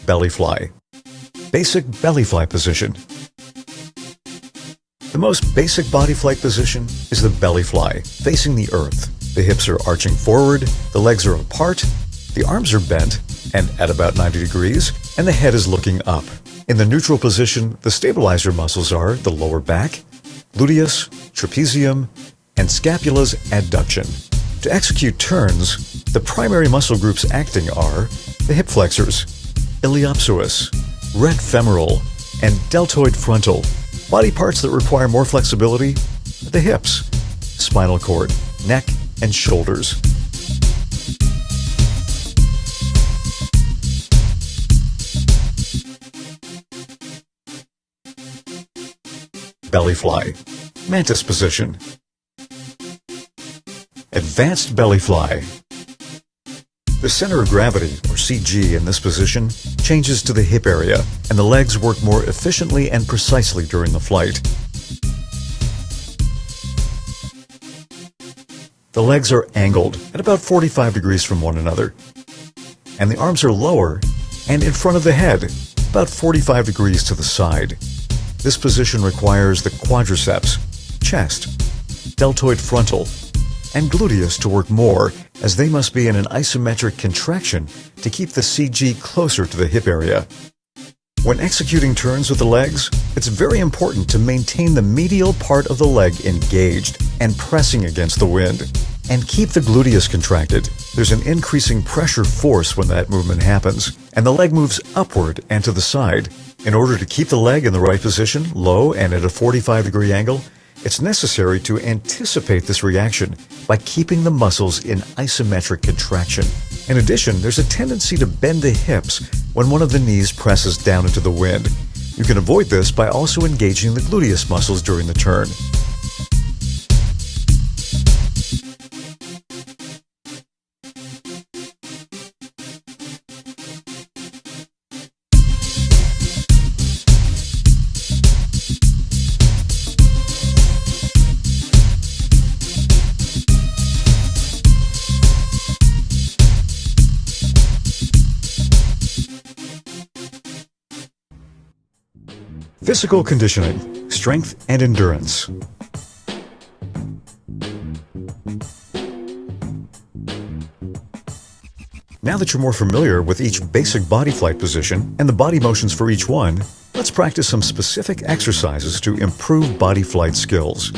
Belly fly. Basic belly fly position. The most basic body flight position is the belly fly, facing the earth. The hips are arching forward, the legs are apart, the arms are bent and at about 90 degrees, and the head is looking up. In the neutral position, the stabilizer muscles are the lower back, gluteus, trapezium, and scapula's adduction. To execute turns, the primary muscle groups acting are the hip flexors, iliopsoas, rectus femoral, and deltoid frontal. Body parts that require more flexibility are the hips, spinal cord, neck, and shoulders. Belly fly. Mantis position. Advanced belly fly. The center of gravity, or CG, in this position changes to the hip area, and the legs work more efficiently and precisely during the flight. The legs are angled at about 45 degrees from one another, and the arms are lower and in front of the head, about 45 degrees to the side. This position requires the quadriceps, chest, deltoid frontal, and gluteus to work more, as they must be in an isometric contraction to keep the CG closer to the hip area. When executing turns with the legs, it's very important to maintain the medial part of the leg engaged and pressing against the wind, and keep the gluteus contracted. There's an increasing pressure force when that movement happens, and the leg moves upward and to the side. In order to keep the leg in the right position, low and at a 45-degree angle, it's necessary to anticipate this reaction by keeping the muscles in isometric contraction. In addition, there's a tendency to bend the hips when one of the knees presses down into the wind. You can avoid this by also engaging the gluteus muscles during the turn. Physical conditioning, strength and endurance. Now that you're more familiar with each basic body flight position and the body motions for each one, let's practice some specific exercises to improve body flight skills.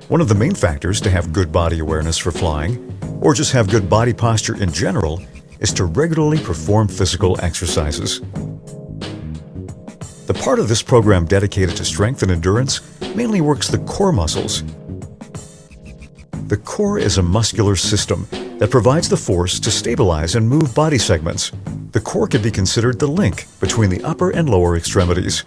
One of the main factors to have good body awareness for flying, or just have good body posture in general, is to regularly perform physical exercises. The part of this program dedicated to strength and endurance mainly works the core muscles. The core is a muscular system that provides the force to stabilize and move body segments. The core can be considered the link between the upper and lower extremities.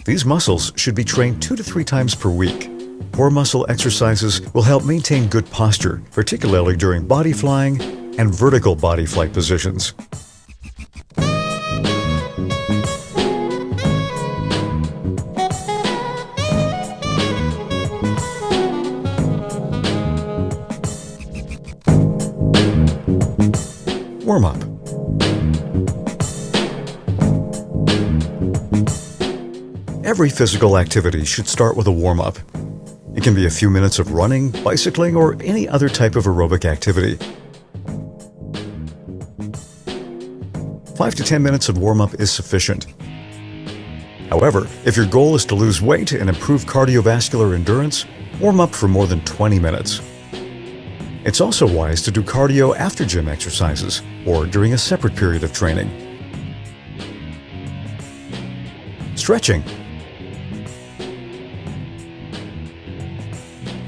These muscles should be trained 2 to 3 times per week. Core muscle exercises will help maintain good posture, particularly during body flying and vertical body flight positions. Warm-up. Every physical activity should start with a warm-up. It can be a few minutes of running, bicycling, or any other type of aerobic activity. 5 to 10 minutes of warm-up is sufficient. However, if your goal is to lose weight and improve cardiovascular endurance, warm up for more than 20 minutes. It's also wise to do cardio after gym exercises or during a separate period of training. Stretching.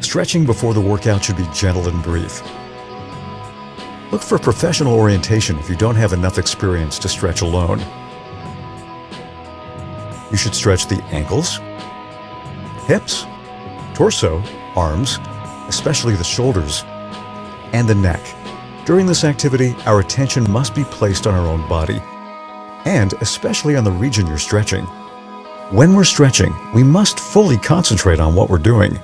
Stretching before the workout should be gentle and brief. Look for professional orientation if you don't have enough experience to stretch alone. You should stretch the ankles, hips, torso, arms, especially the shoulders, and the neck. During this activity, our attention must be placed on our own body, and especially on the region you're stretching. When we're stretching, we must fully concentrate on what we're doing.